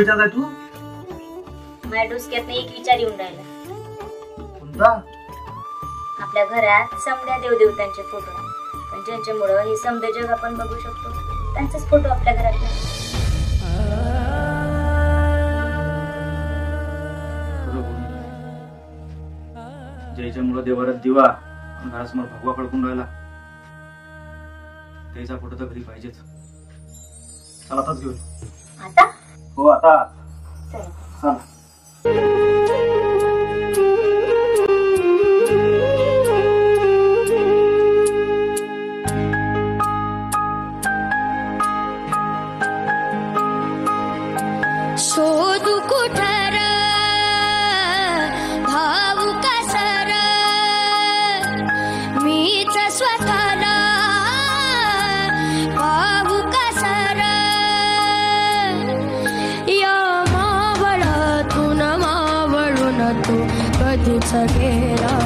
विचारताय तू? माझ्या डोसक्यात एक विचार येऊन राहिला. कोणता? आपल्या घरात समद्या देवदेवतांचे फोटो आहे, पण ज्यांच्यामुळं हे समद्या जग आपण बघू शकतो त्यांचाच फोटो आपल्या घरात नाही. ज्याच्यामुळे देवारात दिवा आणि घरासमोर भगवा कडकून राहिला त्याचा फोटो तर घरी पाहिजेच. चला आताच घेऊन. आता? हो आता. चला. शोधू कुठर भाऊ कसर मीच स्वतःला भाऊ कसर या मावळातून मावळून तू कधीच गेला.